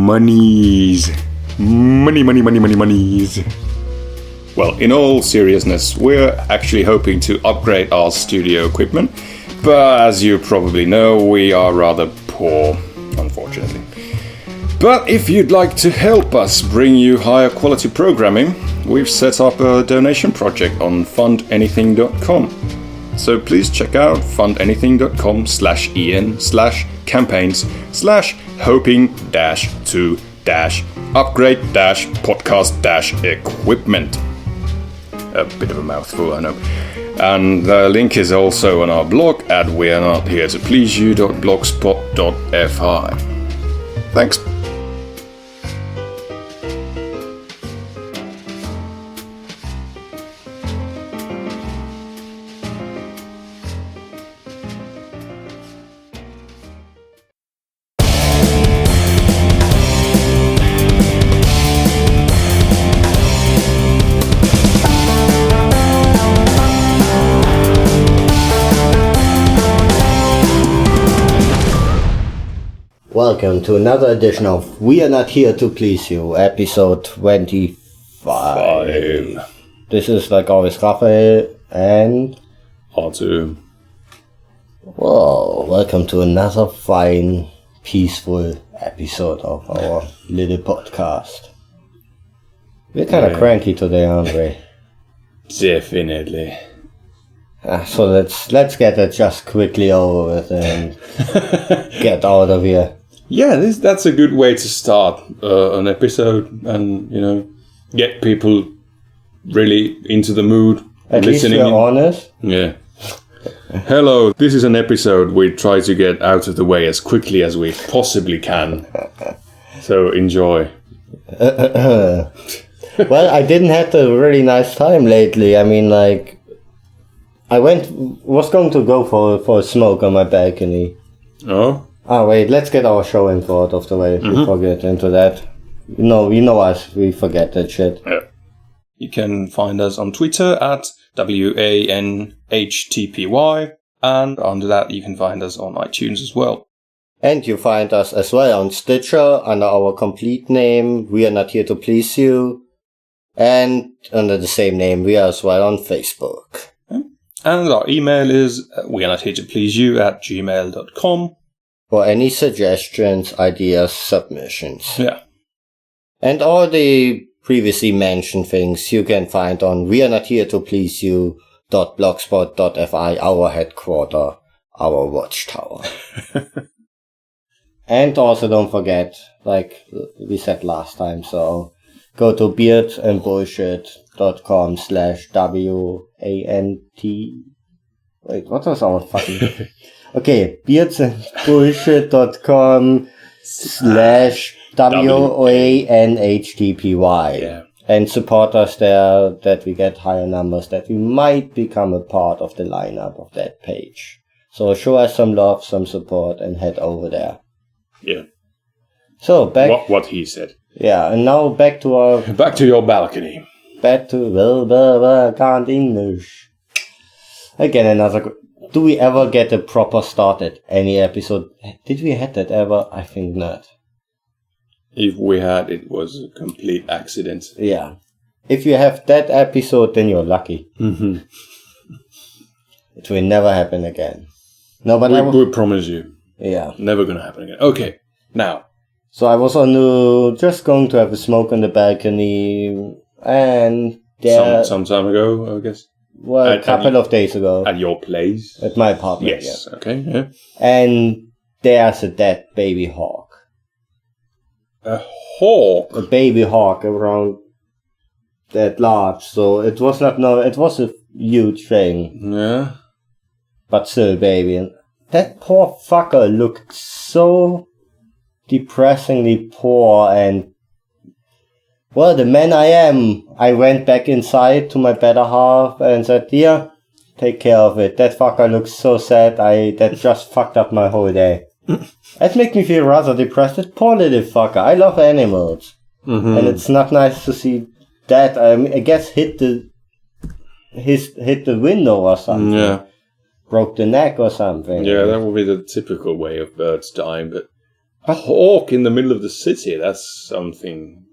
monies. Monies. Well, in all seriousness, we're actually hoping to upgrade our studio equipment, but as you probably know, we are rather poor, unfortunately. But if you'd like to help us bring you higher quality programming, we've set up a donation project on fundanything.com. So please check out fundanything.com/en/campaigns/hoping-to-upgrade-podcast-equipment. A bit of a mouthful, I know. And the link is also on our blog at wearenotheretoPleaseyou.blogspot.fi. Thanks. Welcome to another edition of We Are Not Here to Please You, episode 25. This is, like always, Raphael and Arthur. Whoa, welcome to another fine, peaceful episode of our little podcast. We're kind of cranky today, aren't we? Definitely. So let's get it just quickly over with and get out of here. Yeah, that's a good way to start an episode and, get people really into the mood. At least we're honest. Yeah. Hello, this is an episode we try to get out of the way as quickly as we possibly can. So enjoy. Well, I didn't have a really nice time lately. I mean, like, I was going to go for a smoke on my balcony. Oh? Oh, wait, let's get our show info out of the way before we get into that. You know us, we forget that shit. Yeah. You can find us on Twitter at WANHTPY, and under that you can find us on iTunes as well. And you find us as well on Stitcher under our complete name, We Are Not Here to Please You, and under the same name we are as well on Facebook. And our email is wearenotheretoPleaseYou@gmail.com. For any suggestions, ideas, submissions. Yeah. And all the previously mentioned things you can find on wearenotheretoPleaseYou.blogspot.fi, our headquarter, our watchtower. And also don't forget, like we said last time, so go to beardsandbullshit.com/WANT. Wait, what was our fucking... Okay, beardsandbullshit.com/WANHTPY. Yeah. And support us there, that we get higher numbers, that we might become a part of the lineup of that page. So show us some love, some support, and head over there. Yeah. So back... What he said. Yeah, and now back to our... Back to your balcony. Back to... can't English. Again, another... Do we ever get a proper start at any episode? Did we have that ever? I think not. If we had, it was a complete accident. Yeah. If you have that episode, then you're lucky. Mm-hmm. It will never happen again. No, but we promise you. Yeah. Never gonna happen again. Okay, now. So I was just going to have a smoke on the balcony, and there... Some time ago, I guess. Well, a couple of days ago. At your place? At my apartment, yes. Yeah. Okay, yeah. And there's a dead baby hawk. A hawk? A baby hawk around that large. So it was it was a huge thing. Yeah. But still baby. And that poor fucker looked so depressingly poor, and well, the man I am, I went back inside to my better half and said, "Here, take care of it. That fucker looks so sad. That just fucked up my whole day." That makes me feel rather depressed. That poor little fucker. I love animals. Mm-hmm. And it's not nice to see that. I guess hit the window or something. Yeah. Broke the neck or something. Yeah, that would be the typical way of birds dying, but hawk in the middle of the city, that's something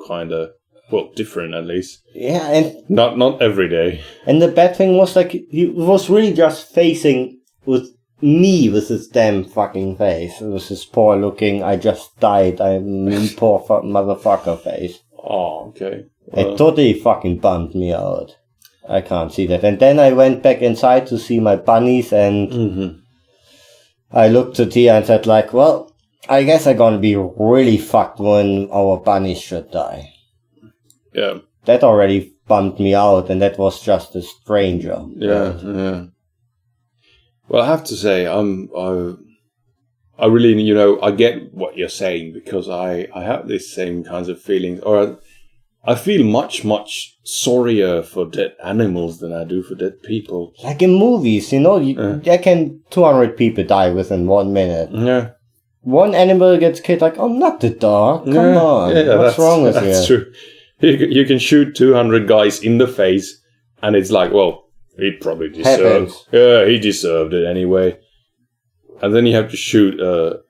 kind of, well, different at least. Yeah, and Not every day. And the bad thing was, like, he was really just facing with me with his damn fucking face. It was his poor looking, I just died, I'm poor motherfucker face. Oh, okay. It totally fucking bummed me out. I can't see that. And then I went back inside to see my bunnies, and I looked at Tia and said, like, well, I guess I'm gonna be really fucked when our bunnies should die. Yeah. That already bummed me out, and that was just a stranger. Yeah. Well, I have to say, I really, I get what you're saying, because I have these same kinds of feelings, or I feel much, much sorrier for dead animals than I do for dead people. Like in movies, there can 200 people die within 1 minute. Yeah. One animal gets killed, like, oh, not the dog. Come on. What's wrong with you? That's true. You can shoot 200 guys in the face, and it's like, well, he probably deserved. Yeah, he deserved it anyway. And then you have to shoot a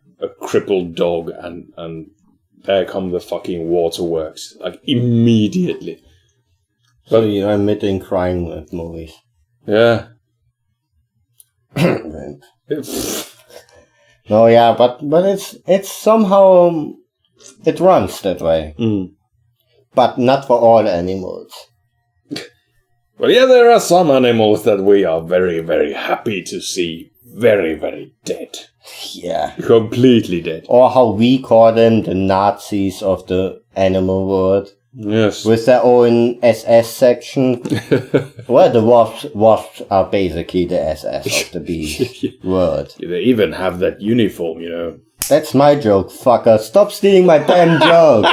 crippled dog, and there come the fucking waterworks, like immediately. So you're admitting crying with movies. Yeah. No, yeah, but it's somehow it runs that way. But not for all animals. Well, yeah, there are some animals that we are very, very happy to see very, very dead. Yeah. Completely dead. Or how we call them, the Nazis of the animal world. Yes. With their own SS section. Well, the wasps are basically the SS of the bee world. They even have that uniform, That's my joke, fucker. Stop stealing my damn joke.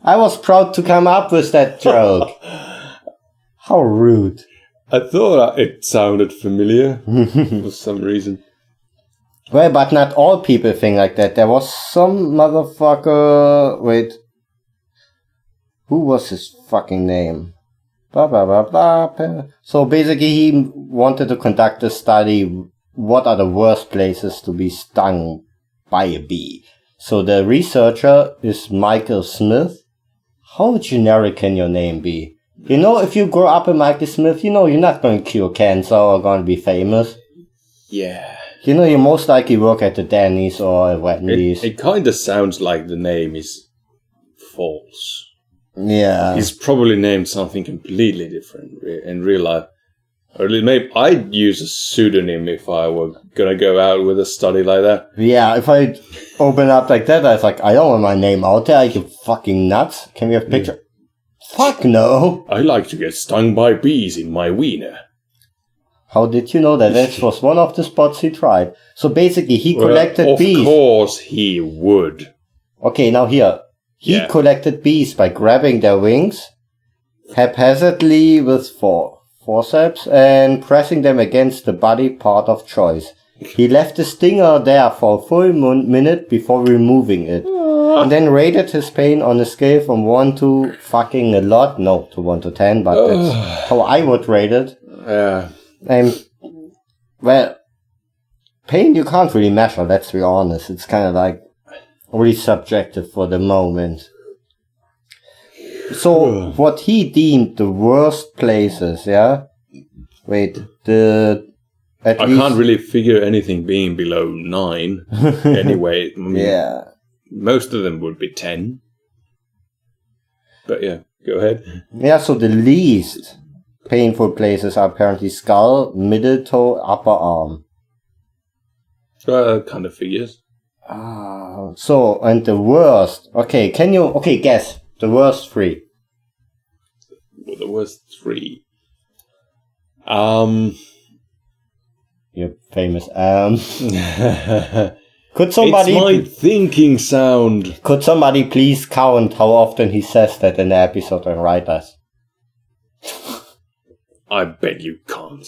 I was proud to come up with that joke. How rude. I thought it sounded familiar for some reason. Well, but not all people think like that. There was some motherfucker... Wait. Who was his fucking name? Blah, blah, blah, blah. So basically he wanted to conduct a study. What are the worst places to be stung by a bee? So the researcher is Michael Smith. How generic can your name be? If you grow up in Michael Smith, you're not going to cure cancer or going to be famous. Yeah. You most likely work at the Denny's or at Wendy's. It kind of sounds like the name is false. Yeah. He's probably named something completely different in real life. Or maybe I'd use a pseudonym if I were going to go out with a study like that. Yeah, if I open up like that, I was like, I don't want my name out there. Are you fucking nuts? Can we have a picture? Fuck no. I like to get stung by bees in my wiener. How did you know that? That was one of the spots he tried. So basically, he collected bees. Of course he would. Okay, now here. He collected bees by grabbing their wings haphazardly with forceps and pressing them against the body part of choice. He left the stinger there for a full minute before removing it. And then rated his pain on a scale from 1 to fucking a lot. No, to 1 to 10, but that's how I would rate it. Yeah. And, well, pain you can't really measure, let's be honest. It's kind of like really subjective for the moment. So, what he deemed the worst places, yeah? Wait, I can't really figure anything being below 9. Anyway, yeah. Most of them would be 10. But yeah, go ahead. Yeah, so the least painful places are apparently skull, middle toe, upper arm. Kind of figures. So, and the worst. Okay, guess. The worst 3. Well, the worst 3. You're famous. Could somebody... It's my thinking sound. Could somebody please count how often he says that in the episode and write us? I bet you can't.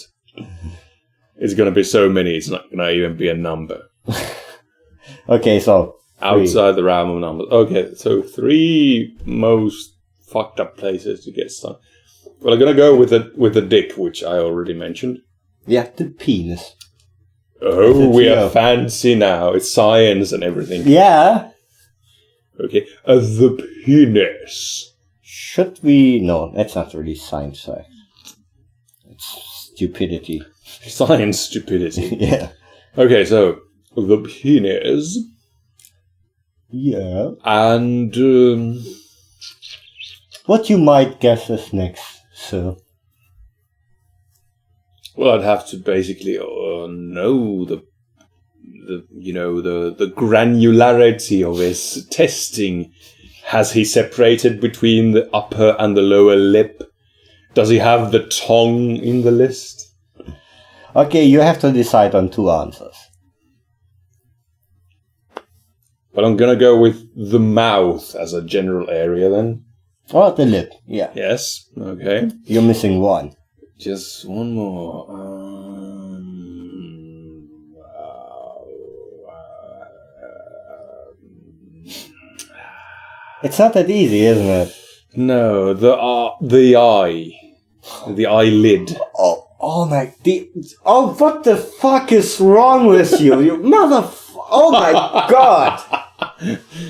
It's going to be so many, it's not going to even be a number. Okay, so... 3. Outside the realm of numbers. Okay, so 3 most fucked up places to get stung. Well, I'm going to go with the dick, which I already mentioned. Yeah, the penis. Oh, we are fancy now. It's science and everything. Yeah. Okay. The penis. Should we... No, that's not really science fact. It's stupidity. Science stupidity. Yeah. Okay, so the penis. Yeah. And... what you might guess is next, sir? Well, I'd have to basically know the granularity of his testing. Has he separated between the upper and the lower lip? Does he have the tongue in the list? Okay, you have to decide on 2 answers. But I'm gonna go with the mouth as a general area then. Or the lip, yeah. Yes, okay. You're missing one. Just one more. It's not that easy, isn't it? No, the eye. The eyelid. Oh my... what the fuck is wrong with you? You oh my god!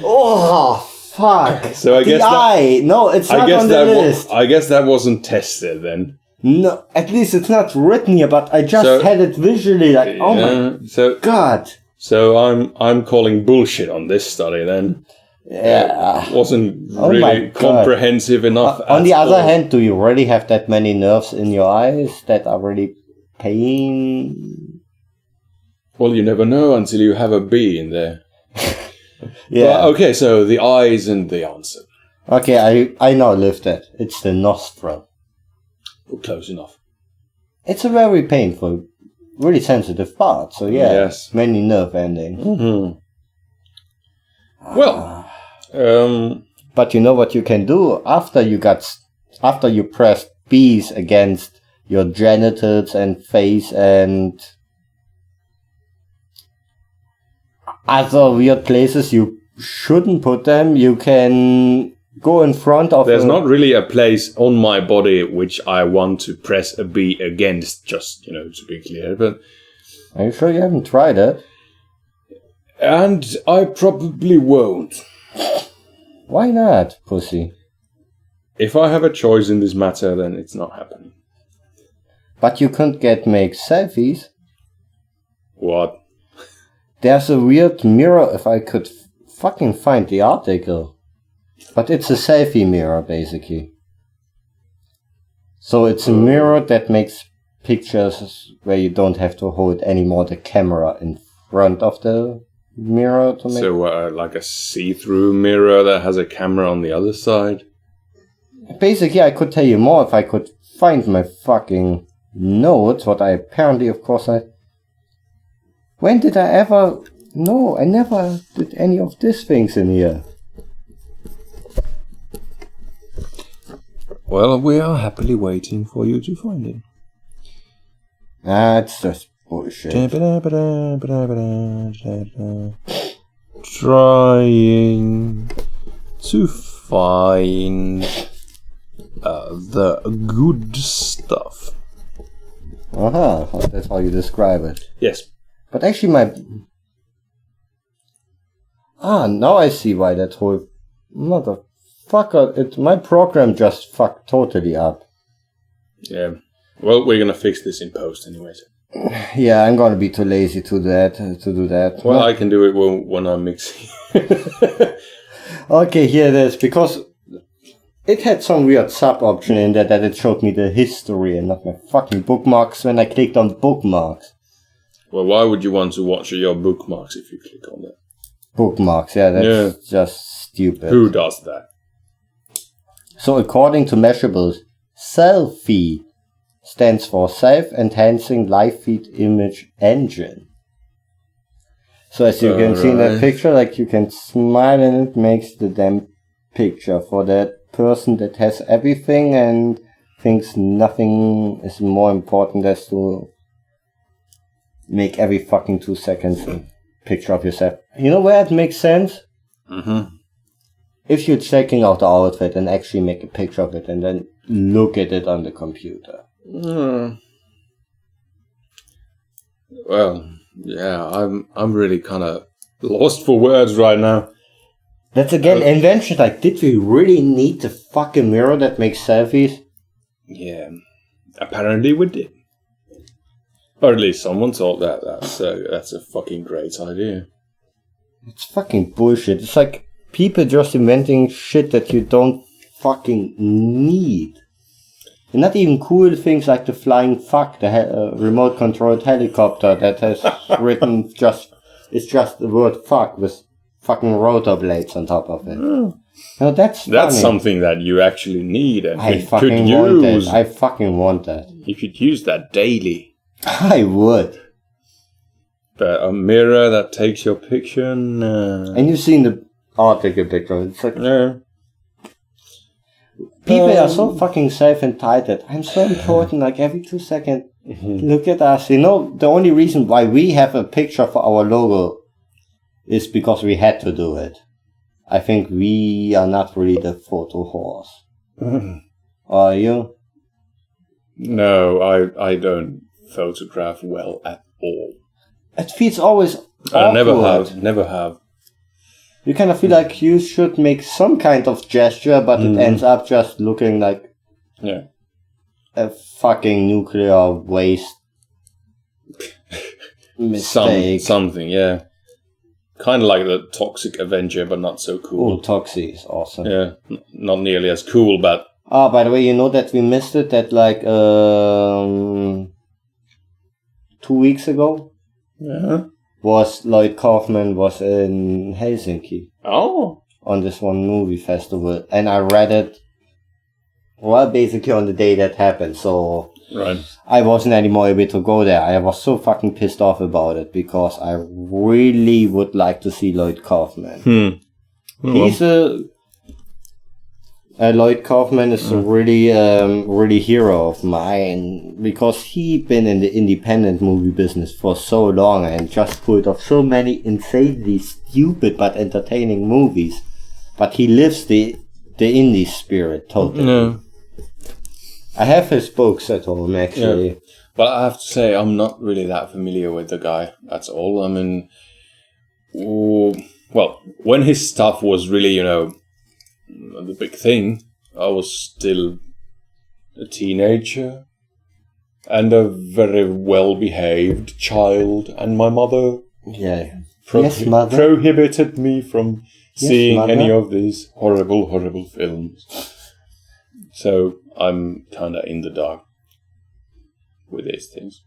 Oh, fuck. So I guess the eye. No, it's not on the list. I guess that wasn't tested then. No, at least it's not written here, but I just had it visually like, oh my god. So I'm calling bullshit on this study then. Yeah. It wasn't really comprehensive enough. On the other hand, do you really have that many nerves in your eyes that are really pain? Well, you never know until you have a bee in there. Yeah. But, okay, so the eye isn't the answer. Okay, I now lift it. It's the nostril. Close enough. It's a very painful, really sensitive part. So yeah, yes. Many nerve endings. Mm-hmm. Well, but you know what you can do after you press bees against your genitals and face and other weird places you shouldn't put them. You can go in front of... There's not really a place on my body which I want to press a bee against, just, to be clear. But are you sure you haven't tried it? And I probably won't. Why not, pussy? If I have a choice in this matter, then it's not happening. But you couldn't make selfies. What? There's a weird mirror, if I could fucking find the article. But it's a selfie mirror, basically. So it's a mirror that makes pictures where you don't have to hold anymore the camera in front of the mirror to make... So like a see-through mirror that has a camera on the other side? Basically, I could tell you more if I could find my fucking notes, what I apparently, of course, when did I ever... No, I never did any of these things in here. Well, we are happily waiting for you to find it. That's just bullshit. Trying to find the good stuff. That's how you describe it. Yes. But actually now I see why that whole motherfucker, my program just fucked totally up. Yeah. Well, we're gonna fix this in post anyway. So. Yeah, I'm gonna be too lazy to do that. Well, I can do it when I'm mixing. Okay, here it is, because it had some weird sub-option in there that it showed me the history and not my fucking bookmarks when I clicked on bookmarks. Well, why would you want to watch your bookmarks if you click on that? Bookmarks, yeah, that's just stupid. Who does that? So according to Measurables, selfie stands for Self-Enhancing Live Feed Image Engine. So as you can see in that picture, like you can smile and it makes the damn picture for that person that has everything and thinks nothing is more important than to make every fucking 2 seconds a picture of yourself. You know where it makes sense? Mm-hmm. If you're checking out the outfit and actually make a picture of it and then look at it on the computer. Well, Yeah, I'm really kind of lost for words right now. That's again invention. Like, did we really need the fucking mirror that makes selfies? Yeah, apparently we did. Or at least someone thought that. That's a fucking great idea. It's fucking bullshit. It's like people just inventing shit that you don't fucking need. And not even cool things like the flying fuck, the remote controlled helicopter that has written it's just the word fuck with fucking rotor blades on top of it. Oh. No, that's something that you actually need and I could fucking want that. I fucking want that. You could use that daily. I would. But a mirror that takes your picture, nah. And you've seen the article picture. It's like, yeah. People are so fucking self-entitled. I'm so important, like every 2 seconds. Look at us. You know, the only reason why we have a picture for our logo is because we had to do it. I think we are not really the photo horse. Are you? No, I don't photograph well at all. It feels always awkward. I never have. You kind of feel like you should make some kind of gesture, but it ends up just looking like a fucking nuclear waste mistake. Something, yeah. Kind of like the Toxic Avenger, but not so cool. Oh, Toxic is awesome. Yeah, not nearly as cool, but... Oh, by the way, you know that we missed it, that like 2 weeks ago? Yeah. Lloyd Kaufman was in Helsinki. Oh. On this one movie festival. And I read it, well, basically on the day that happened, so... Right. I wasn't anymore able to go there. I was so fucking pissed off about it because I really would like to see Lloyd Kaufman. He's Lloyd Kaufman is a really hero of mine because he's been in the independent movie business for so long and just pulled off so many insanely stupid but entertaining movies. But he lives the indie spirit totally. No. I have his books at home, actually. Yeah. But I have to say, I'm not really that familiar with the guy. That's all. I mean, well, when his stuff was really, the big thing, I was still a teenager and a very well-behaved child, and my mother, prohibited me from seeing any of these horrible films. So I'm kind of in the dark with these things.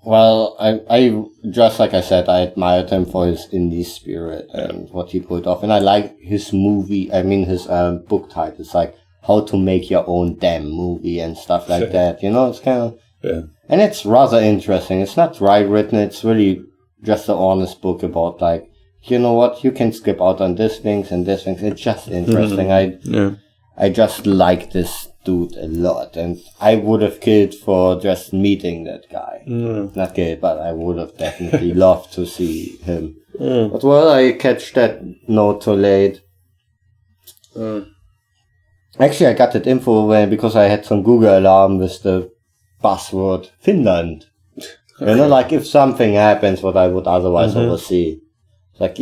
Well, I just like I said, I admired him for his indie spirit and what he put off, and I like his his book titles, like How to Make Your Own Damn Movie and stuff like that. It's kind of and it's rather interesting. It's not written. It's really just an honest book about like, you know what, you can skip out on these things and these things. It's just interesting. I just like this dude a lot, and I would have killed for just meeting that guy. Not killed, but I would have definitely loved to see him. But well, I catch that note too late. Actually, I got that info because I had some Google alarm with the buzzword Finland. Like if something happens what I would otherwise oversee. It's like,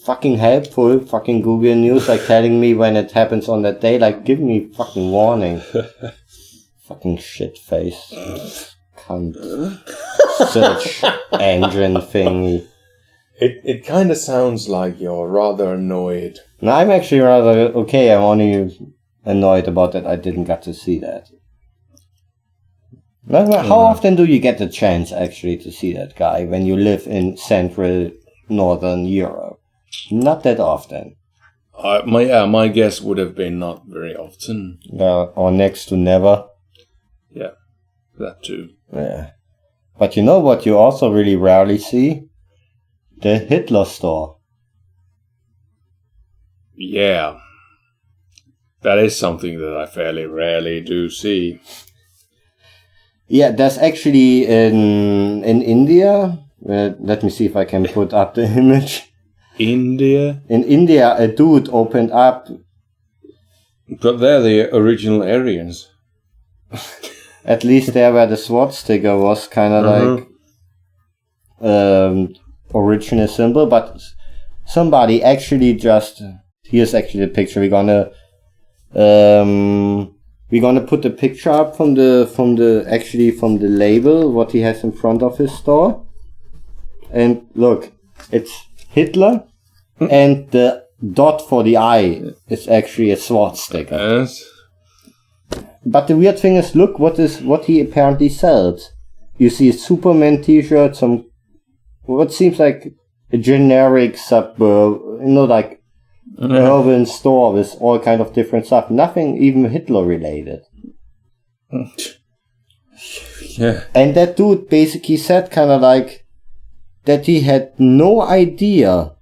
fucking helpful, fucking Google News, like telling me when it happens on that day, like give me fucking warning. Fucking shit face. Cunt. Search engine thingy. It kind of sounds like you're rather annoyed. No, I'm actually rather okay. I'm only annoyed about that I didn't get to see that. How often do you get the chance actually to see that guy when you live in Central Northern Europe? Not that often. My guess would have been not very often. Or next to never. Yeah, that too. Yeah. But you know what you also really rarely see? The Hitler store. Yeah. That is something that I fairly rarely do see. Yeah, there's actually in India. Let me see if I can put up the image. India? In India, a dude opened up. But they're the original Aryans. At least there where the swastika was kind of like... original symbol, but somebody actually just... Here's actually the picture. We're gonna put the picture up from the label, what he has in front of his store. And look, it's Hitler, and the dot for the eye is actually a swastika. Yes. But the weird thing is, look what he apparently sells. You see a Superman t-shirt, some what seems like a generic suburb, like urban store with all kind of different stuff. Nothing even Hitler related. Yeah. And that dude basically said kind of like that he had no idea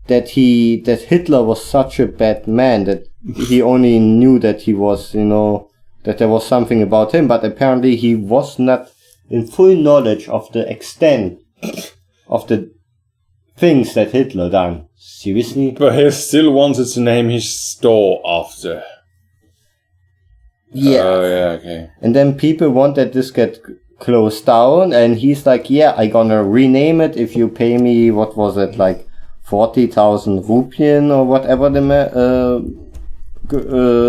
that Hitler was such a bad man, that he only knew that he was, that there was something about him, but apparently he was not in full knowledge of the extent of the things that Hitler done. Seriously? But he still wanted to name his store after. Yeah. Oh, yeah, okay. And then people want that this get closed down, and he's like, yeah, I gonna rename it if you pay me, what was it, like 40,000 rupian or whatever the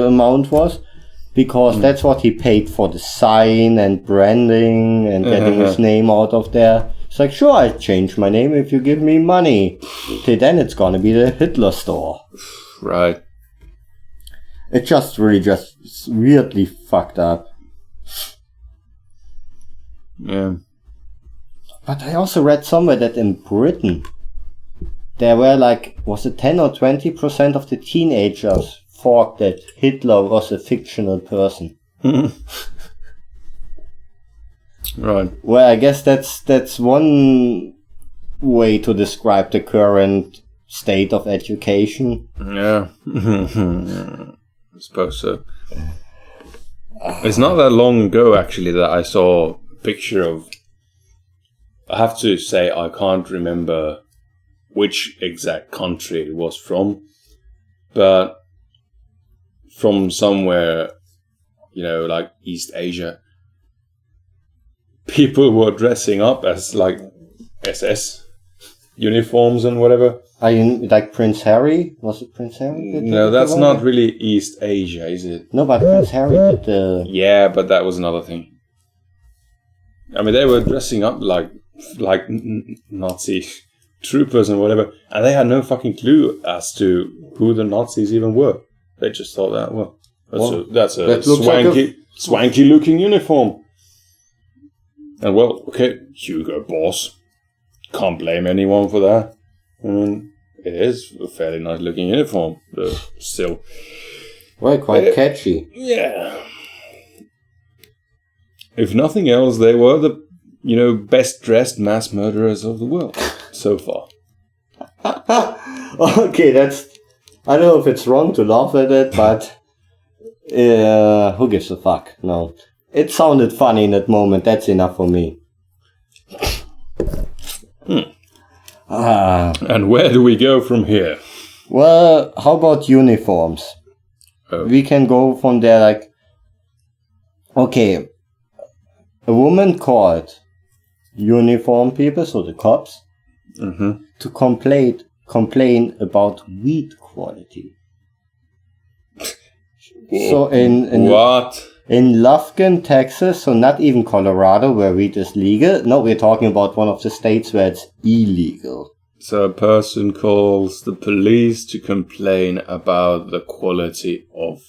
amount was, because that's what he paid for the sign and branding and getting his name out of there. It's like, sure, I'll change my name if you give me money. Till then it's gonna be the Hitler store. Right. It just weirdly fucked up. Yeah. But I also read somewhere that in Britain, there were like, was it 10 or 20% of the teenagers thought that Hitler was a fictional person. Right. Well, I guess that's one way to describe the current state of education. Yeah. I suppose so. It's not that long ago, actually, that I saw a picture of... I have to say, I can't remember which exact country it was from, but from somewhere, like East Asia, people were dressing up as like SS uniforms and whatever. Are you like Prince Harry? Was it Prince Harry? No, that's not really East Asia, is it? No, but Prince Harry did the... Yeah, but that was another thing. I mean, they were dressing up like Nazi troopers and whatever, and they had no fucking clue as to who the Nazis even were. They just thought that, that's a swanky looking uniform. And well, okay, Hugo Boss. Can't blame anyone for that. I mean, it is a fairly nice looking uniform, but still. Well, quite catchy. Yeah. If nothing else, they were the, best dressed mass murderers of the world so far. Okay, I don't know if it's wrong to laugh at it, but who gives a fuck? No. It sounded funny in that moment, that's enough for me. And where do we go from here? Well, how about uniforms? Oh. We can go from there, like... Okay. A woman called uniform people, so the cops, to complain about weed quality. So in what? In Lufkin, Texas, so not even Colorado, where weed is legal. No, we're talking about one of the states where it's illegal. So a person calls the police to complain about the quality of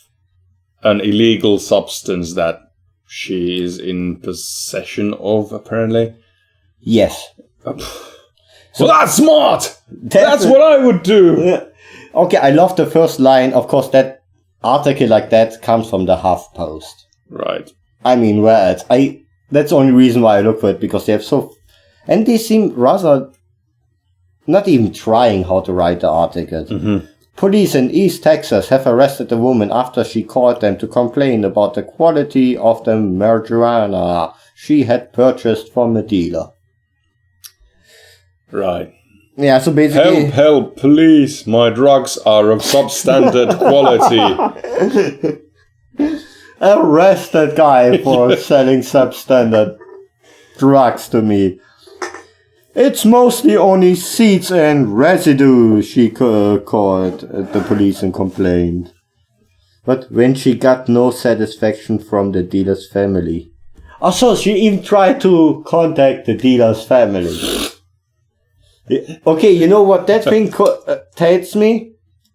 an illegal substance that she is in possession of, apparently. Yes. Well, that's smart! That's what I would do! Okay, I love the first line. Of course, that article like that comes from the HuffPost. Right. I mean, where it's... That's the only reason why I look for it, because they have so... And they seem rather... Not even trying how to write the article. Police in East Texas have arrested a woman after she called them to complain about the quality of the marijuana she had purchased from a dealer. Right. Yeah, so basically... Help, police! My drugs are of substandard quality. Arrest that guy for selling substandard drugs to me. It's mostly only seeds and residue, she called the police and complained. But when she got no satisfaction from the dealer's family. Also, she even tried to contact the dealer's family. Okay, you know what that thing tells me?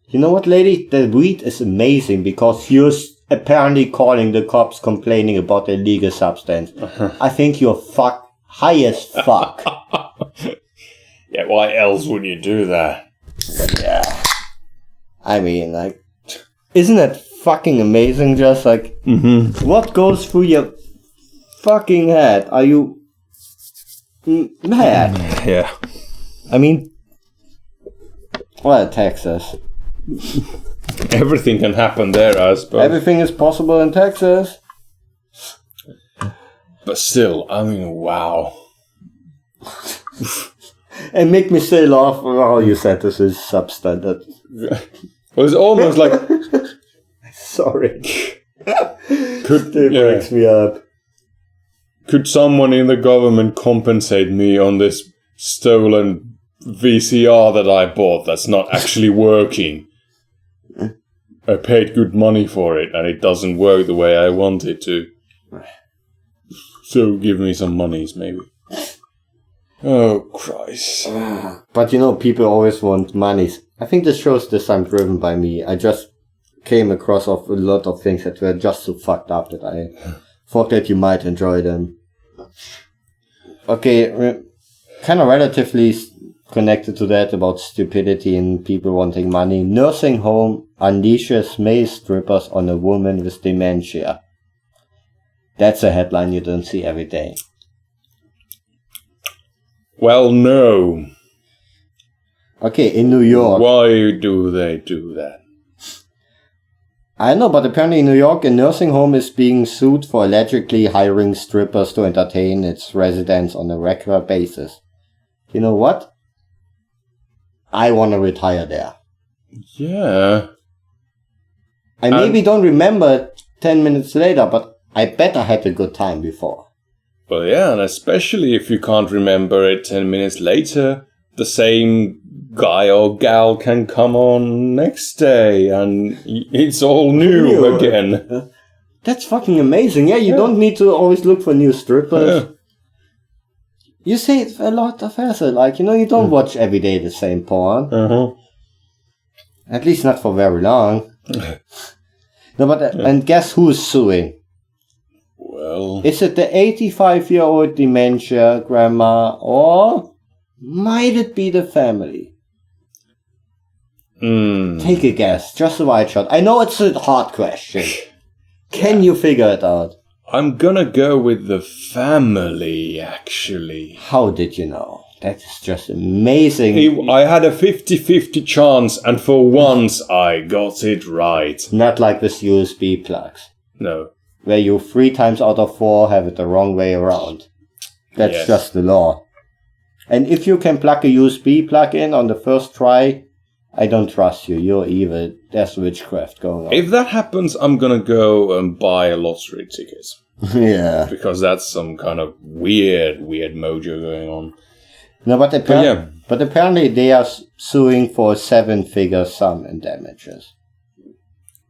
You know what, lady? The weed is amazing because you're apparently calling the cops complaining about illegal substance. I think you're high as fuck. Yeah, why else would you do that? Yeah. I mean, like, isn't that fucking amazing? Just like, what goes through your fucking head? Are you mad? Yeah. I mean, well, Texas. Everything can happen there, I suppose. Everything is possible in Texas. But still, I mean, wow. And make me say laugh. Oh, you said this is substandard. Well, it's almost like... Sorry. Breaks me up. Could someone in the government compensate me on this stolen VCR that I bought that's not actually working? I paid good money for it and it doesn't work the way I want it to. So give me some monies, maybe. Oh, Christ. But you know, people always want monies. I think this shows this I'm driven by me. I just came across a lot of things that were just so fucked up that I thought that you might enjoy them. Okay, kind of relatively connected to that about stupidity and people wanting money. Nursing home unleashes male strippers on a woman with dementia. That's a headline you don't see every day. Well, no. Okay, in New York. Why do they do that? I know, but apparently in New York, a nursing home is being sued for allegedly hiring strippers to entertain its residents on a regular basis. You know what? I want to retire there. Yeah. I maybe don't remember 10 minutes later, but I bet I had a good time before. Well, yeah, and especially if you can't remember it 10 minutes later, the same guy or gal can come on next day and it's all new again. That's fucking amazing. Yeah, you don't need to always look for new strippers. You say it a lot of hassle. Like, you know, you don't watch every day the same porn. At least not for very long. No, but and guess who's suing? Well... Is it the 85-year-old dementia grandma or might it be the family? Take a guess. Just a wide shot. I know it's a hard question. Can you figure it out? I'm gonna go with the family, actually. How did you know? That is just amazing. I had a 50-50 chance, and for once I got it right. Not like this USB plugs. No. Where you 3 times out of 4 have it the wrong way around. That's just the law. And if you can plug a USB plug in on the first try, I don't trust you. You're evil. There's witchcraft going on. If that happens, I'm gonna go and buy a lottery ticket. Yeah. Because that's some kind of weird mojo going on. No, but apparently they are suing for a 7-figure sum in damages.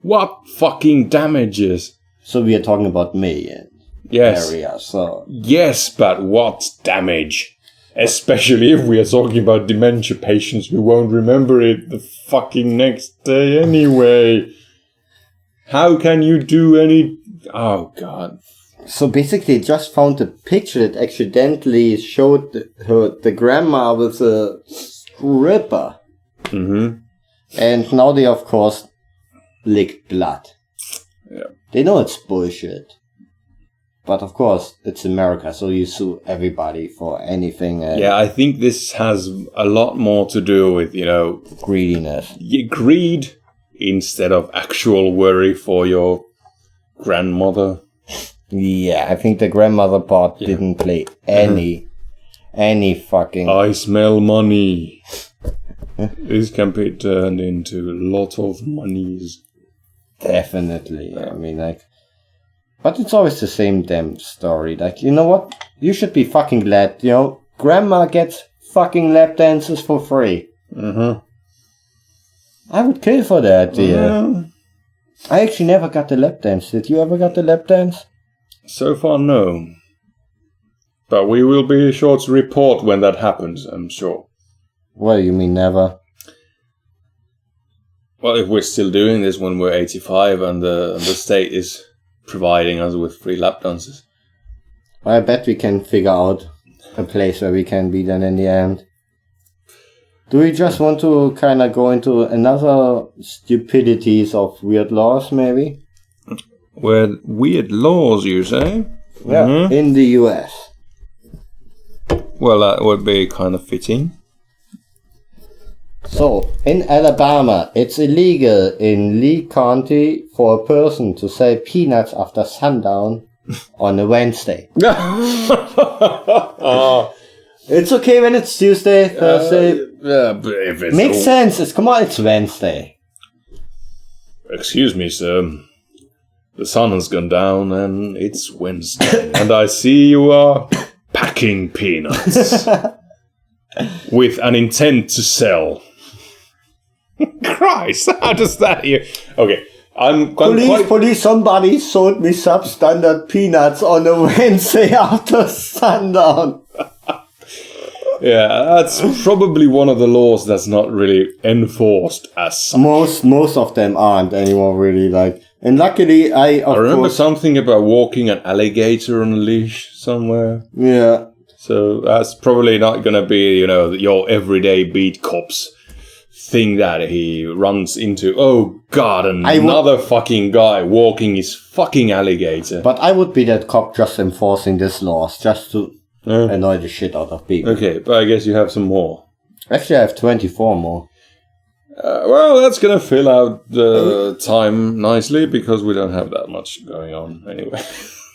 What fucking damages? So we are talking about millions. Yes. Area, so. Yes, but what damage? Especially if we are talking about dementia patients who won't remember it the fucking next day anyway. How can you do any... Oh, God. So basically, just found a picture that accidentally showed the grandma with a stripper. And now they, of course, licked blood. Yeah. They know it's bullshit. But of course, it's America, so you sue everybody for anything. Yeah, I think this has a lot more to do with, you know... greediness. Greed instead of actual worry for your grandmother. Yeah, I think the grandmother part didn't play any fucking... I smell money. This can be turned into a lot of monies. Definitely. I mean, like... But it's always the same damn story. Like, you know what? You should be fucking glad, you know, grandma gets fucking lap dances for free. Mm-hmm. I would kill for that, dear. Yeah. I actually never got the lap dance. Did you ever got the lap dance? So far, no. But we will be sure to report when that happens, I'm sure. What do you mean never? Well, if we're still doing this when we're 85 and the state is providing us with free lap dances. I bet we can figure out a place where we can be then in the end. Do we just want to kind of go into another stupidities of weird laws, maybe? Weird laws, you say? Yeah, Mm-hmm. in the US. Well, that would be kind of fitting. So, in Alabama, it's illegal in Lee County for a person to sell peanuts after sundown on a Wednesday. It's okay when it's Tuesday, Thursday. Yeah, but if it's Makes sense. It's Wednesday. Excuse me, sir. The sun has gone down and it's Wednesday. And I see you are packing peanuts. With an intent to sell. Christ, how does that hear? Okay, I'm Police, somebody sold me substandard peanuts on a Wednesday after sundown. Yeah, that's probably one of the laws that's not really enforced as such. Most of them aren't anymore, really. And luckily, I remember something about walking an alligator on a leash somewhere. Yeah. So that's probably not going to be, your everyday beat cops thing that he runs into. Oh God, another fucking guy walking his fucking alligator. But I would be that cop just enforcing these laws, just to annoy the shit out of people. Okay, but I guess you have some more. Actually, I have 24 more. Well, that's going to fill out the time nicely because we don't have that much going on anyway.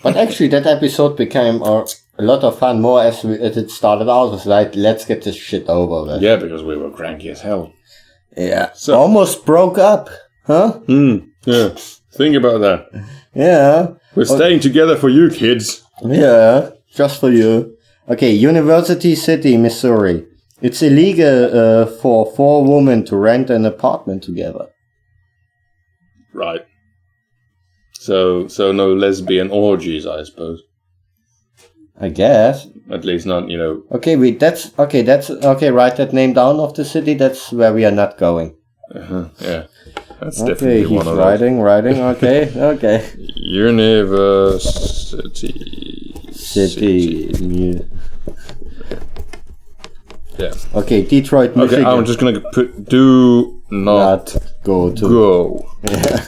But actually, that episode became a lot of fun, more as it started out as like, let's get this shit over with. Yeah, because we were cranky as hell. Yeah. So almost broke up, huh? Yeah. Think about that. Yeah. We're staying together for you, kids. Yeah, just for you. Okay, University City, Missouri. It's illegal for 4 women to rent an apartment together. Right. So no lesbian orgies, I suppose. I guess. At least not, Okay, wait, that's okay, write that name down of the city, that's where we are not going. Yeah. That's definitely he's one of writing, okay. City. Yeah. Okay, Detroit, Michigan. Okay, I'm just gonna put do not go. Yeah.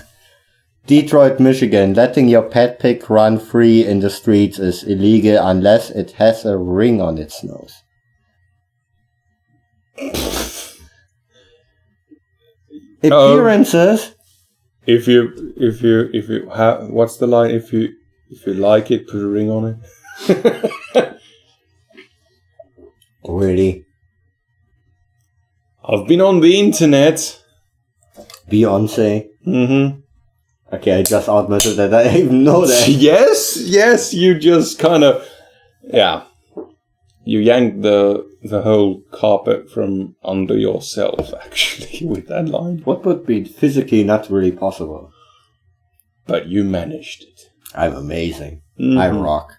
Detroit, Michigan. Letting your pet pig run free in the streets is illegal unless it has a ring on its nose. Appearances. If you have, what's the line? If you like it, put a ring on it. Really? I've been on the internet. Beyonce. Mm-hmm. Okay, I just admitted that I even know that. Yes, you just kind of, you yanked the whole carpet from under yourself, actually, with that line. What would be physically not really possible? But you managed it. I'm amazing. Mm-hmm. I rock.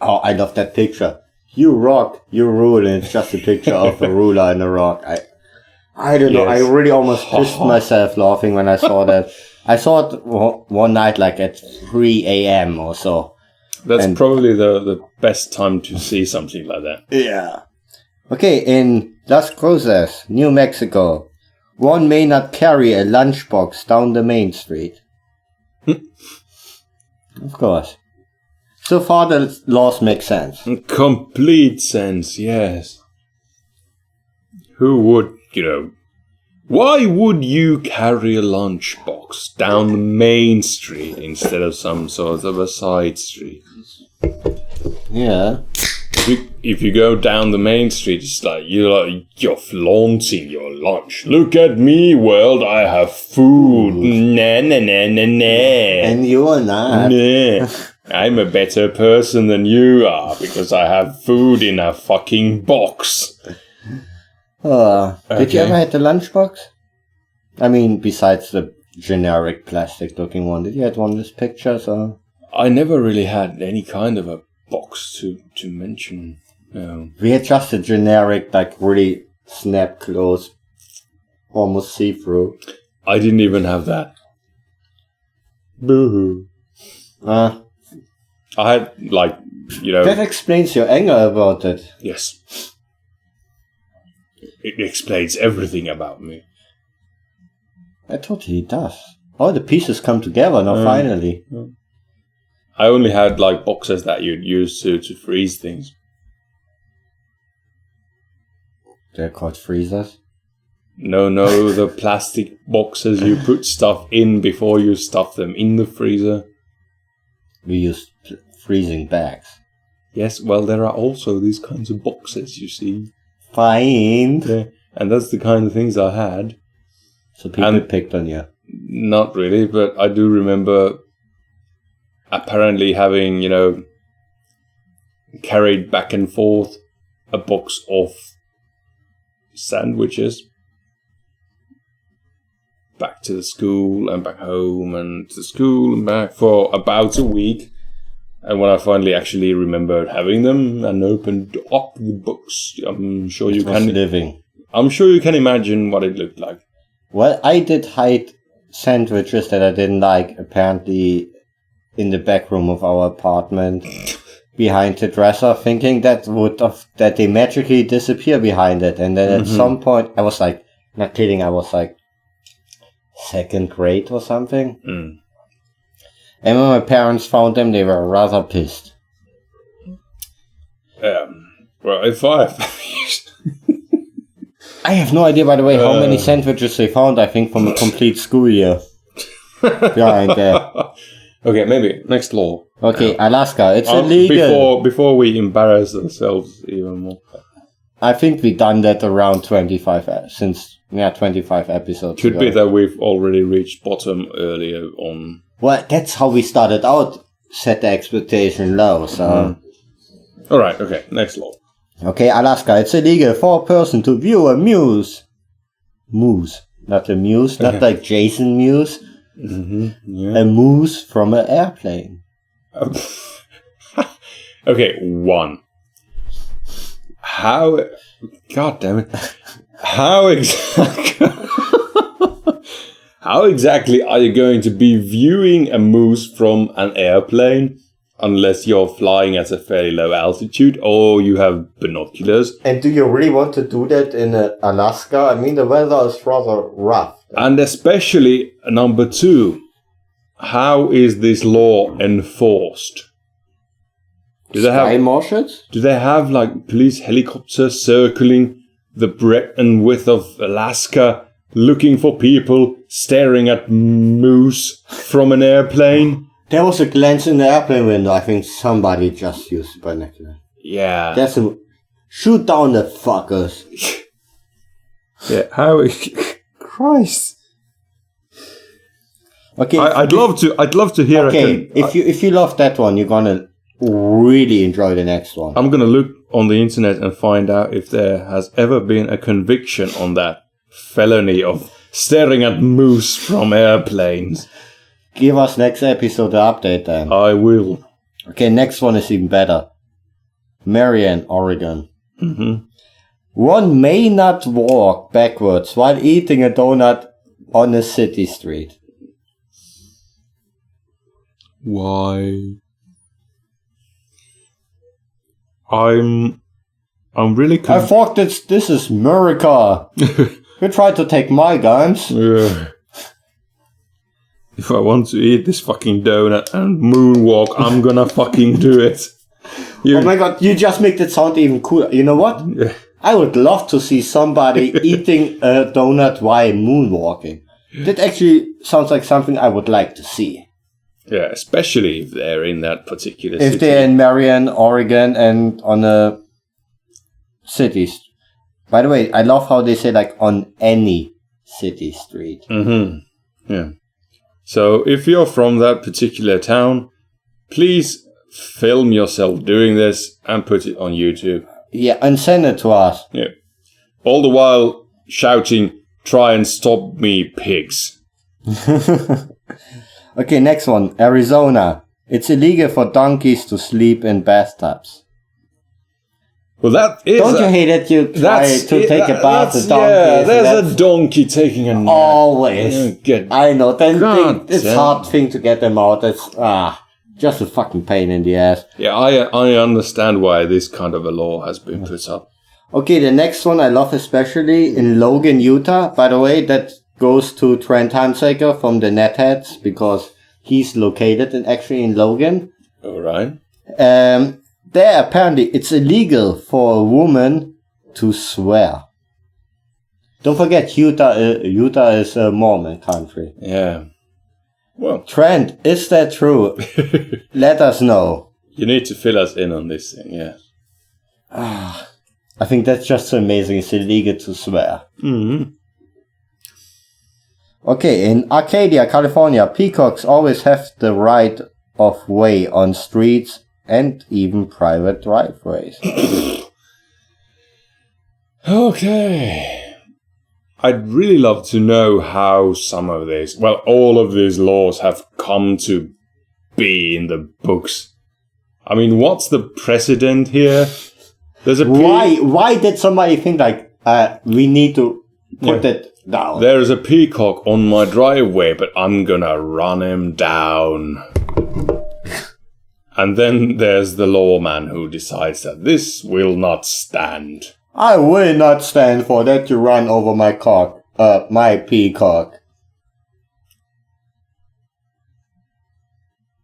Oh, I love that picture. You rock, you rule, and it's just a picture of a ruler and a rock. I don't know, I really almost pissed myself laughing when I saw that. I saw it one night like at 3 a.m. or so. That's probably the best time to see something like that. Yeah. Okay, in Las Cruces, New Mexico, one may not carry a lunchbox down the main street. Of course. So far the laws make sense. Complete sense, yes. Who would, why would you carry a lunchbox down the main street instead of some sort of a side street? Yeah. If you go down the main street, it's like you're flaunting your lunch. Look at me, world! I have food. Nah. And you are not. Nah. I'm a better person than you are because I have food in a fucking box. Did you ever have the lunchbox? I mean, besides the generic plastic-looking one, did you have one with pictures or? I never really had any kind of a box to mention. No. We had just a generic, like really snap close, almost see-through. I didn't even have that. Boo-hoo. I had, like, you know... That explains your anger about it. Yes. It explains everything about me. It totally does. All the pieces come together now, finally. I only had, like, boxes that you'd use to freeze things. They're called freezers? No, the plastic boxes you put stuff in before you stuff them in the freezer. We use freezing bags. Yes, well, there are also these kinds of boxes, you see. Fine. Yeah, and that's the kind of things I had. So people picked on you? Not really, but I do remember apparently having, you know, carried back and forth a box of sandwiches back to the school and back home and to school and back for about a week. And when I finally actually remembered having them and opened up the books, I'm sure you can living. I'm sure you can imagine what it looked like. Well, I did hide sandwiches that I didn't like, apparently, in the back room of our apartment, behind the dresser, thinking that they magically disappear behind it. And then at some point, I was like, not kidding, I was like 2nd grade or something. And when my parents found them, they were rather pissed. Well, if I have no idea, by the way, how many sandwiches they found, I think, from a complete school year. Behind there. Okay, maybe. Next law. Okay, Alaska, it's illegal. Before we embarrass ourselves even more. I think we've done that around 25 episodes Could ago. be that we've already reached bottom earlier on. Well, that's how we started out. Set the expectation low, so... Alright, okay, next law. Okay, Alaska, it's illegal for a person to view a moose. Moose. Not a muse, not like Jason Mewes. Yeah. A moose from an airplane. Okay, 1. How... God damn it. How exactly are you going to be viewing a moose from an airplane unless you're flying at a fairly low altitude or you have binoculars? And do you really want to do that in Alaska? I mean, the weather is rather rough. And especially, number 2, how is this law enforced? Do they have like police helicopters circling the breadth and width of Alaska looking for people staring at moose from an airplane? There was a glance in the airplane window. I think somebody just used binocular. Yeah. That's a... Shoot down the fuckers. Yeah, how... Christ. Okay. I'd love to hear. Okay, if you love that one, you're gonna really enjoy the next one. I'm gonna look on the internet and find out if there has ever been a conviction on that felony of staring at moose from airplanes. Give us next episode the update then. I will. Okay, next one is even better. Marion, Oregon. One may not walk backwards while eating a donut on a city street. Why? I'm really I thought this is America. You tried to take my guns. If I want to eat this fucking donut and moonwalk, I'm gonna fucking do it. Oh my god, you just make that sound even cooler. You know what? Yeah. I would love to see somebody eating a donut while moonwalking. That actually sounds like something I would like to see. Yeah, especially if they're in that particular city. If they're in Marion, Oregon, and on a city. By the way, I love how they say like on any city street. Yeah. So if you're from that particular town, please film yourself doing this and put it on YouTube. Yeah, and send it to us. Yeah. All the while shouting, "Try and stop me, pigs." Okay, next one. Arizona. It's illegal for donkeys to sleep in bathtubs. Well, that is... Don't you hate that you try to take a bath with donkeys? Yeah, there's a donkey taking a nap. Always. I know. Then it's a hard thing to get them out. It's just a fucking pain in the ass. Yeah, I understand why this kind of a law has been put up. Okay, the next one I love especially in Logan, Utah. By the way, that goes to Trent Heimsaker from the Netheads because he's located actually in Logan. All right. There apparently it's illegal for a woman to swear. Don't forget Utah is a Mormon country. Yeah. Well, Trent, is that true? Let us know. You need to fill us in on this thing, yeah. I think that's just so amazing. It's illegal to swear. Mm-hmm. Okay, in Arcadia, California, peacocks always have the right of way on streets and even private driveways. Okay. I'd really love to know how some of this, well, all of these laws have come to be in the books. I mean, what's the precedent here? There's a Why did somebody think like we need to put it down? There's a peacock on my driveway, but I'm gonna run him down. And then there's the lawman who decides that this will not stand. I will not stand for that to run over my my peacock.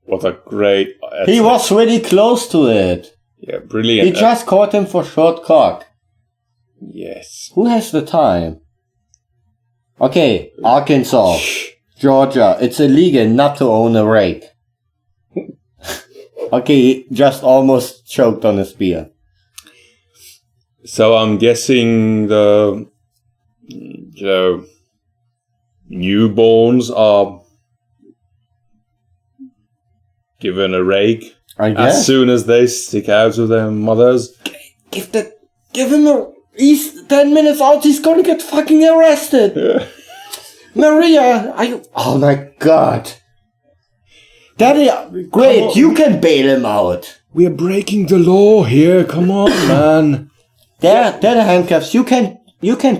What a great... He was really close to it. Yeah, brilliant. He just caught him for short cock. Yes. Who has the time? Okay, Arkansas, Georgia, it's illegal not to own a rake. Okay, he just almost choked on his beer. So I'm guessing the newborns are given a rake I guess. as soon as they stick out of their mothers. Give him he's 10 minutes out, he's gonna get fucking arrested. Yeah. Maria, oh my god. Daddy, great, you can bail him out. We are breaking the law here. Come on, man. They're the handcuffs. You can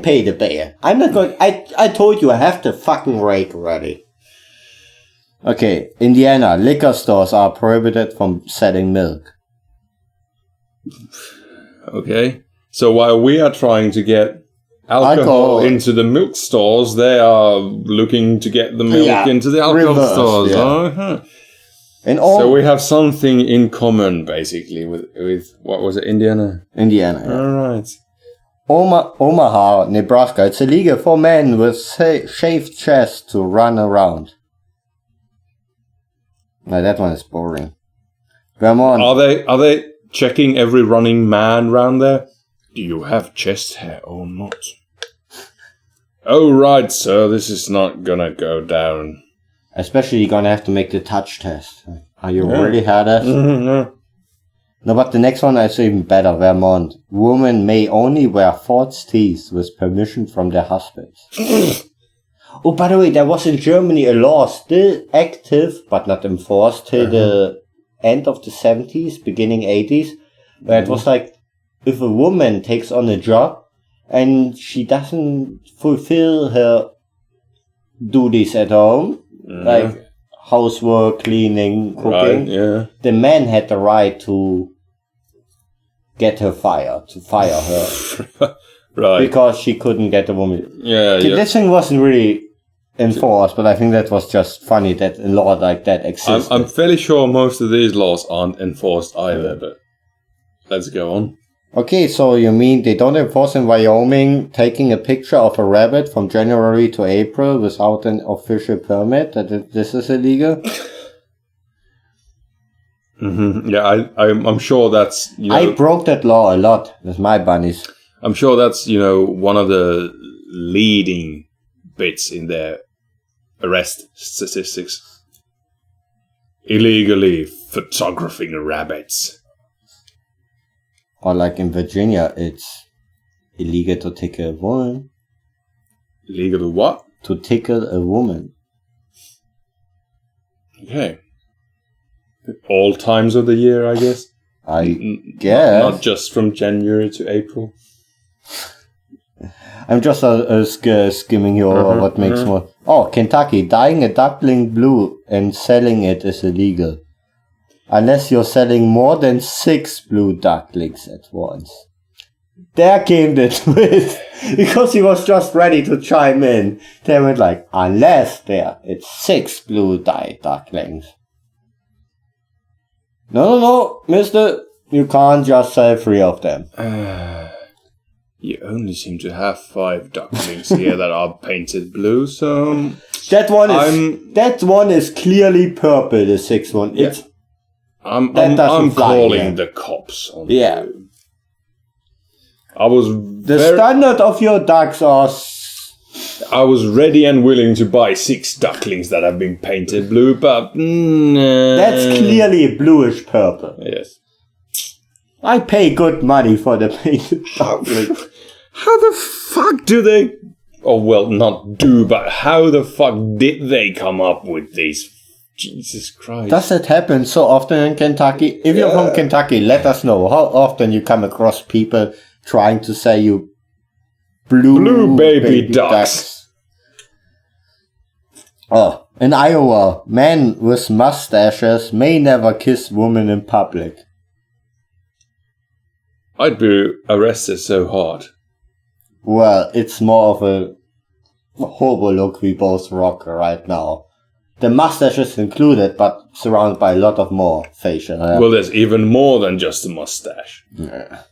pay the bail. I'm not going. I told you I have the fucking rake ready. Okay, Indiana, liquor stores are prohibited from selling milk. Okay. So while we are trying to get alcohol into the milk stores, they are looking to get the milk into the alcohol stores. Yeah. Uh-huh. So we have something in common, basically, with what was it, Indiana? Indiana. Yeah. All right. Omaha, Nebraska. It's illegal for men with shaved chests to run around. No, that one is boring. Vermont. Are they checking every running man round there? Do you have chest hair or not? Oh, right, sir. This is not gonna go down. Especially you're gonna have to make the touch test. Are you really had it? Mm-hmm. No, but the next one is even better. Vermont. Women may only wear false teeth with permission from their husbands. Oh, by the way, there was in Germany a law still active, but not enforced till the end of the 70s, beginning 80s, where it was like, if a woman takes on a job and she doesn't fulfill her duties at home, like housework, cleaning, cooking, the man had the right to get her fired, to fire her. Right. Because she couldn't get the woman. Yeah, This thing wasn't really enforced, but I think that was just funny that a law like that existed. I'm fairly sure most of these laws aren't enforced either, but let's go on. Okay, so you mean they don't enforce in Wyoming taking a picture of a rabbit from January to April without an official permit? That this is illegal? Mm-hmm. Yeah, I'm sure that's... I broke that law a lot with my bunnies. I'm sure that's, one of the leading bits in their arrest statistics. Illegally photographing rabbits. Or like in Virginia, it's illegal to tickle a woman. Illegal to what? To tickle a woman. Okay. All times of the year, I guess. I guess. Not just from January to April. I'm just skimming here over what makes more. Oh, Kentucky. Dyeing a duckling blue and selling it is illegal. Unless you're selling more than 6 blue ducklings at once. There came the twist. Because he was just ready to chime in. They went like, unless it's 6 blue dyed ducklings. No, mister. You can't just sell 3 of them. You only seem to have 5 ducklings here that are painted blue, so... That one is clearly purple, the 6th one. Yeah. I'm calling the cops on you. The standard of your ducks are... I was ready and willing to buy 6 ducklings that have been painted blue, but... That's clearly bluish purple. Yes. I pay good money for the painted ducklings. How the fuck do they... Oh, well, not do, but how the fuck did they come up with these? Jesus Christ. Does it happen so often in Kentucky? If you're from Kentucky, let us know how often you come across people trying to sell you blue baby ducks. Oh, in Iowa, men with mustaches may never kiss women in public. I'd be arrested so hard. Well, it's more of a horrible look we both rock right now. The mustache is included, but surrounded by a lot of more facial hair. Well, there's even more than just a mustache. Yeah.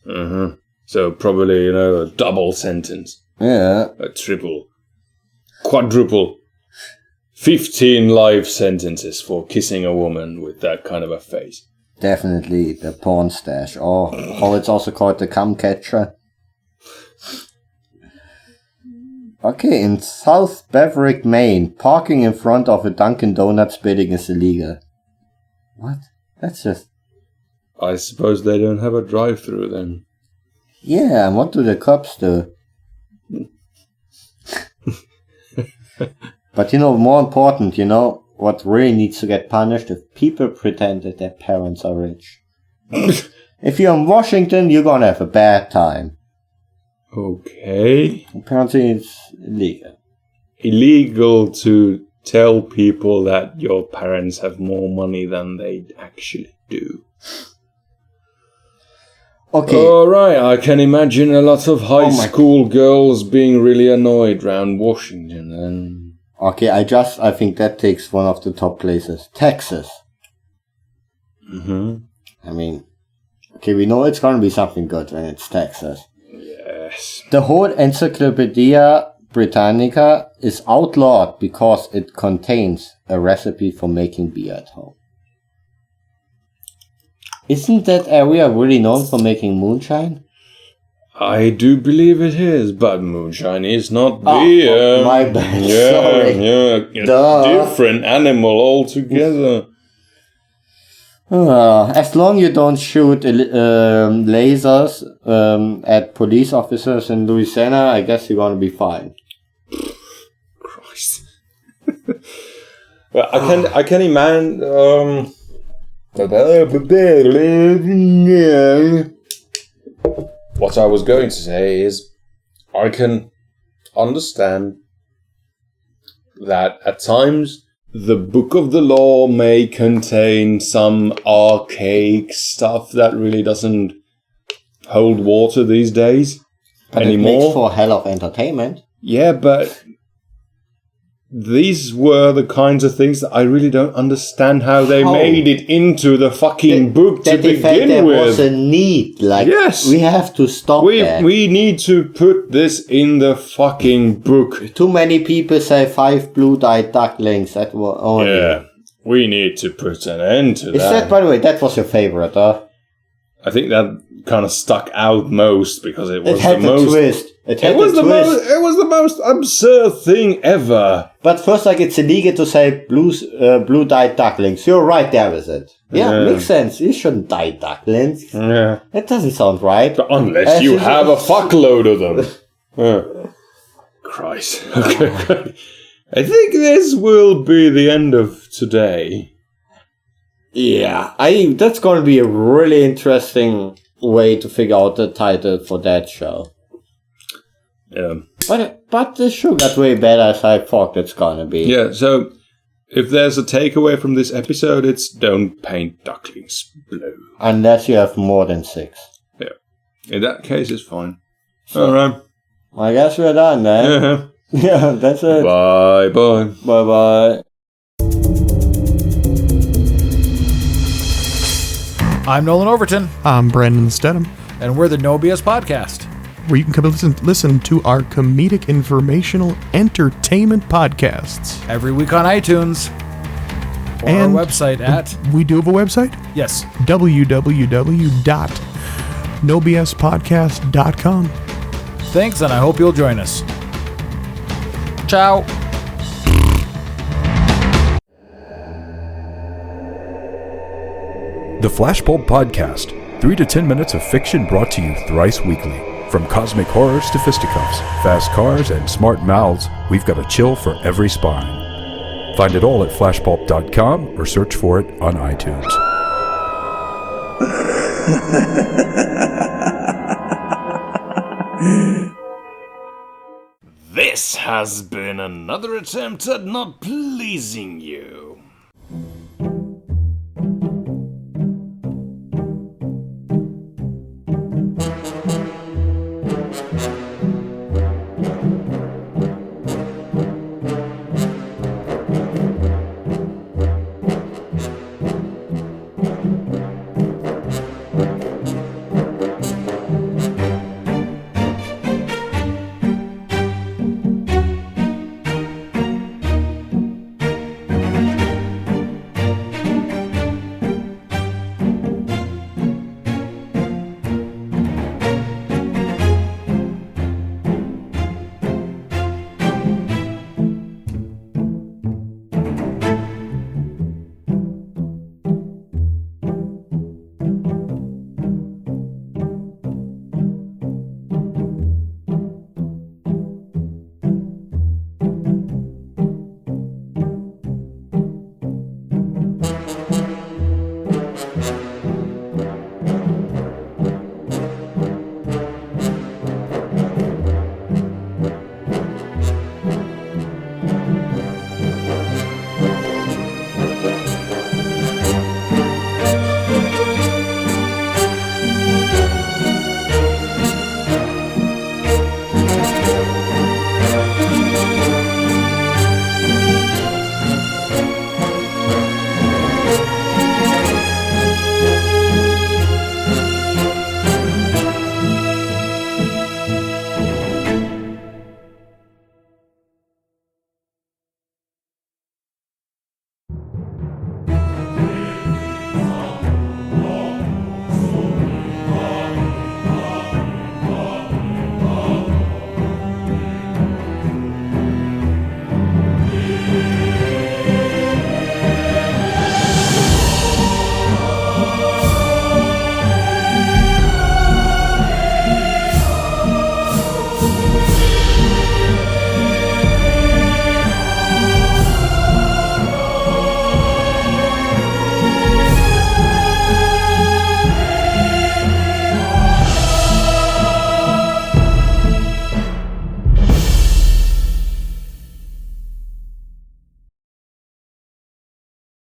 So probably, a double sentence. Yeah. A triple. Quadruple. 15 life sentences for kissing a woman with that kind of a face. Definitely the porn stash. Or how it's also called, the cum catcher. Okay, in South Beverick, Maine, parking in front of a Dunkin' Donuts building is illegal. What? That's just... I suppose they don't have a drive-thru then. Yeah, and what do the cops do? But more important, what really needs to get punished if people pretend that their parents are rich. If you're in Washington, you're gonna have a bad time. Okay. Apparently it's illegal. Illegal to tell people that your parents have more money than they actually do. Okay. Alright, I can imagine a lot of high school girls being really annoyed around Washington and... Okay, I think that takes one of the top places. Texas. I mean, okay, we know it's gonna be something good when it's Texas. Yes. The whole Encyclopedia Britannica is outlawed because it contains a recipe for making beer at home. Isn't that area really known for making moonshine? I do believe it is, but moonshine is not beer. Oh, my bad. Yeah, Sorry. Different animal altogether. As long as you don't shoot lasers at police officers in Louisiana, I guess you're gonna be fine. Christ. Well, I can imagine. What I was going to say is, I can understand that at times the book of the law may contain some archaic stuff that really doesn't hold water these days anymore. It makes for a hell of entertainment. Yeah, but these were the kinds of things that I really don't understand how they made it into the fucking book to begin there with. Was a need, yes, we have to stop that. We need to put this in the fucking book. Too many people say 5 blue-dyed ducklings. That were only. Yeah, we need to put an end to that. Is that, by the way, that was your favorite, huh? I think that kind of stuck out most because it was had the most twist. It was the most absurd thing ever. But first, like, it's illegal to say blue-dyed ducklings. You're right there with it. Yeah, makes sense. You shouldn't dye ducklings. Yeah. That doesn't sound right. But unless you have a fuckload of them. Christ. Okay. I think this will be the end of today. Yeah, that's going to be a really interesting way to figure out the title for that show. Yeah. But the show got way better as I thought it's going to be. Yeah, so if there's a takeaway from this episode, it's don't paint ducklings blue. Unless you have more than 6. Yeah. In that case, it's fine. So, alright. I guess we're done then. Yeah. Yeah, that's it. Bye-bye. Bye-bye. I'm Nolan Overton. I'm Brandon Stedham. And we're the No BS Podcast, where you can come listen to our comedic, informational, entertainment podcasts. Every week on iTunes. Or and our website at... We do have a website? Yes. www.nobspodcast.com. Thanks, and I hope you'll join us. Ciao. The Flashbulb Podcast, 3 to 10 minutes of fiction brought to you thrice weekly. From cosmic horrors to fisticuffs, fast cars, and smart mouths, we've got a chill for every spine. Find it all at flashbulb.com or search for it on iTunes. This has been another attempt at not pleasing you.